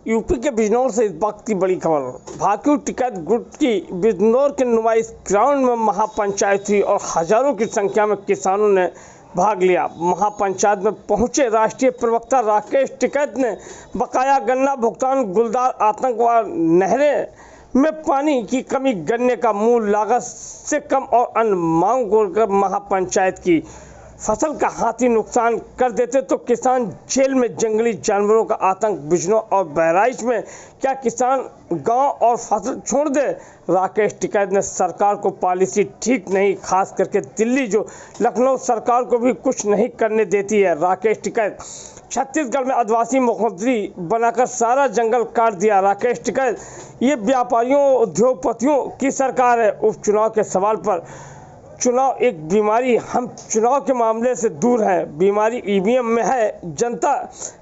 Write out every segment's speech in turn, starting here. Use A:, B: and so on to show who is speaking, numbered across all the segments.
A: UP के बिजनौर से इस वक्त की बड़ी खबर। भाकियू टिकैत गुट की बिजनौर के नुमाइश ग्राउंड में महापंचायत हुई और हजारों की संख्या में किसानों ने भाग लिया। महापंचायत में पहुंचे राष्ट्रीय प्रवक्ता राकेश टिकैत ने बकाया गन्ना भुगतान, गुलदार आतंकवाद, नहरें में पानी की कमी, गन्ने का मूल लागत से कम और अन्य मांग को लेकर महापंचायत की फसल का हाथी नुकसान कर देते तो किसान जेल में, जंगली जानवरों का आतंक बिजनौर और बहराइच में क्या किसान गांव और फसल छोड़ दे। राकेश टिकैत ने सरकार को पॉलिसी ठीक नहीं, खास करके दिल्ली जो लखनऊ सरकार को भी कुछ नहीं करने देती है। राकेश टिकैत छत्तीसगढ़ में आदिवासी मुख्यमंत्री बनाकर सारा जंगल काट दिया। राकेश टिकैत ये व्यापारियों उद्योगपतियों की सरकार है। उपचुनाव के सवाल पर चुनाव एक बीमारी, हम चुनाव के मामले से दूर हैं, बीमारी ईवीएम में है, जनता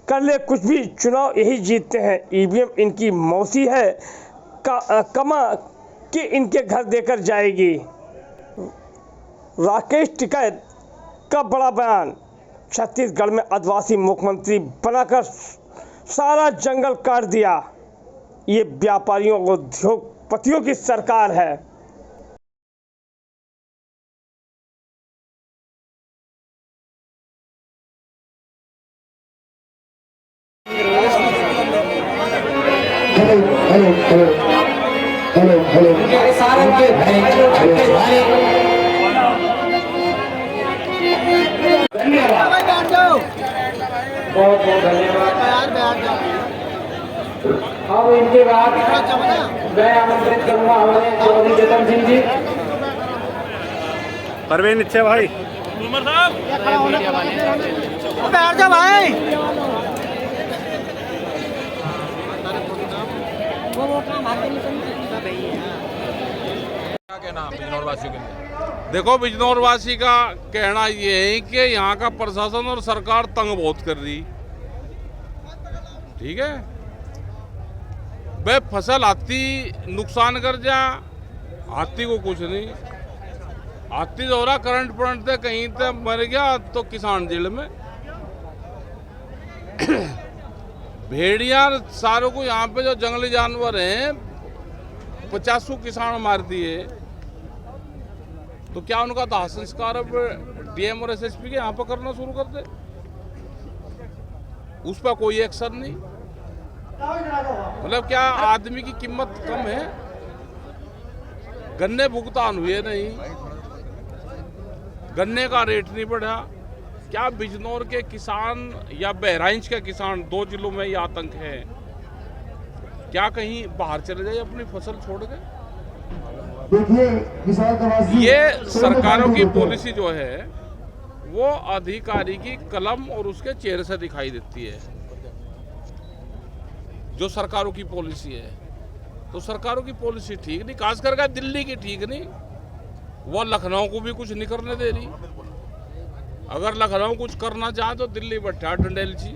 A: कर ले कुछ भी, चुनाव यही जीतते हैं। ईवीएम इनकी मौसी है, कमा के इनके घर देकर जाएगी। राकेश टिकैत का बड़ा बयान। छत्तीसगढ़ में आदिवासी मुख्यमंत्री बनाकर सारा जंगल काट दिया। ये व्यापारियों उद्योगपतियों की सरकार है।
B: हेलो बहुत बहुत धन्यवाद। अब इनके बाद मैं आमंत्रित करूंगा हमारे चौधरी जतन सिंह जी।
C: परवीन इच्छा भाई,
D: बैठ जा भाई।
E: क्या कहना बिजनौर वासियों के लिए? देखो, बिजनौर वासी का कहना ये है कि यहाँ का प्रशासन और सरकार तंग बहुत कर रही। ठीक है, बे फसल हाथी नुकसान कर जा, हाथी को कुछ नहीं, हाथी जो हो रहा करंट पड़ते कहीं तक मर गया तो किसान जेल में। भेड़िया सारों को यहाँ पे जो जंगली जानवर हैं 50 किसान मार दिए, तो क्या उनका दाह संस्कार अब डीएम और एसएसपी के यहाँ पर करना शुरू कर दे? उस पर कोई एक्शन नहीं। मतलब क्या आदमी की कीमत कम है? गन्ने भुगतान हुए नहीं, गन्ने का रेट नहीं बढ़ा। क्या बिजनौर के किसान या बहराइच के किसान, 2 जिलों में ये आतंक है, क्या कहीं बाहर चले जाए अपनी फसल छोड़ के? ये सरकारों की पॉलिसी जो है वो अधिकारी की कलम और उसके चेहरे से दिखाई देती है। जो सरकारों की पॉलिसी है, तो सरकारों की पॉलिसी ठीक नहीं, खास करके दिल्ली की ठीक नहीं। वो लखनऊ को भी कुछ नहीं करने दे रही। अगर लखनऊ कुछ करना चाहे तो दिल्ली बैठा डंडेल जी।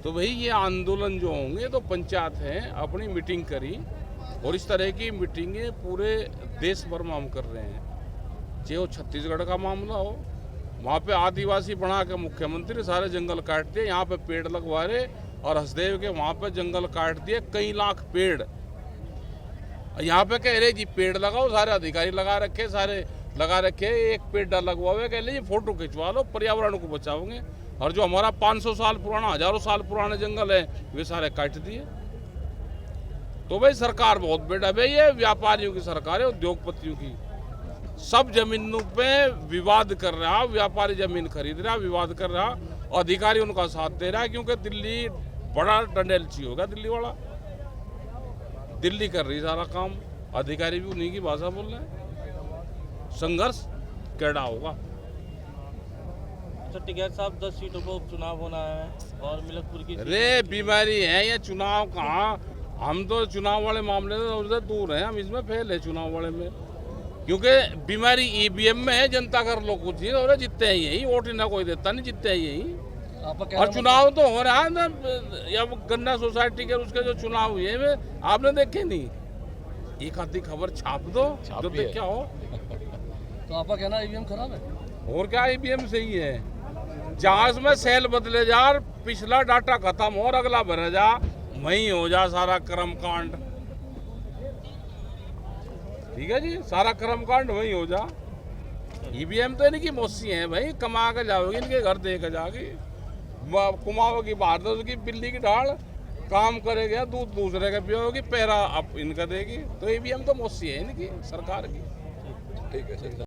E: तो भाई ये आंदोलन जो होंगे तो पंचायत है अपनी मीटिंग करी, और इस तरह की मीटिंगें पूरे देश भर में हम कर रहे हैं। चाहे वो छत्तीसगढ़ का मामला हो, वहाँ पे आदिवासी बना के मुख्यमंत्री सारे जंगल काट दिए, यहाँ पे पेड़ लगवा रहे, और हसदेव के वहाँ पे जंगल काट दिए कई लाख पेड़। यहाँ पे कह रहे जी पेड़ लगाओ, सारे अधिकारी लगा रखे, सारे लगा रखे, एक पेड़ लगवा हुआ, कह लीजिए फोटो खिंचवा लो, पर्यावरण को बचाओगे। और जो हमारा 500 साल पुराना, हजारों साल पुराने जंगल है वे सारे काट दिए। तो भाई सरकार बहुत बेटा भाई, ये व्यापारियों की सरकार है, उद्योगपतियों की। सब जमीनों पे विवाद कर रहा, व्यापारी जमीन खरीद रहा, विवाद कर रहा, अधिकारी उनका साथ दे रहा है, क्योंकि दिल्ली बड़ा डंडेलची होगा। दिल्ली वाला दिल्ली कर रही सारा काम, अधिकारी भी उन्हीं की भाषा बोल रहे हैं। संघर्ष कैडा होगा।
F: तो टिकैत साहब 10 सीटों पर उपचुनाव होना है और मिलकपुर की
E: अरे बीमारी है ये चुनाव कहाँ? हम तो चुनाव वाले मामले से दूर हैं, हम इसमें फेल है चुनाव वाले में, क्योंकि बीमारी ईवीएम में है। जनता कर लो कुछ ही और जीतते हैं यही, वोट ना कोई देता नहीं, जीतते हैं यही। और चुनाव तो हो रहा है ना, या गन्ना सोसाइटी के उसके जो चुनाव हुए आपने देखे नहीं? एक आधी खबर छाप दो जो देख क्या हो।
F: तो आपका कहना ईवीएम खराब है?
E: और क्या ईवीएम सही है? जहाज में सेल बदले जा और पिछला डाटा खत्म हो और अगला भरे जा, वहीं हो जा सारा कर्म कांड। ठीक है जी, सारा कर्म कांड वहीं हो जा। ईवीएम तो इनकी मौसी है भाई, कमा के जाओगी इनके घर दे के जाओगी, कुमाओगी बाहर दो की बिल्ली की ढाल, काम करेगा दूध दूसरे का पियोगी, पैरा अब इनका देगी। तो ईवीएम तो मौसी है इनकी सरकार की।
C: ठीक है सर।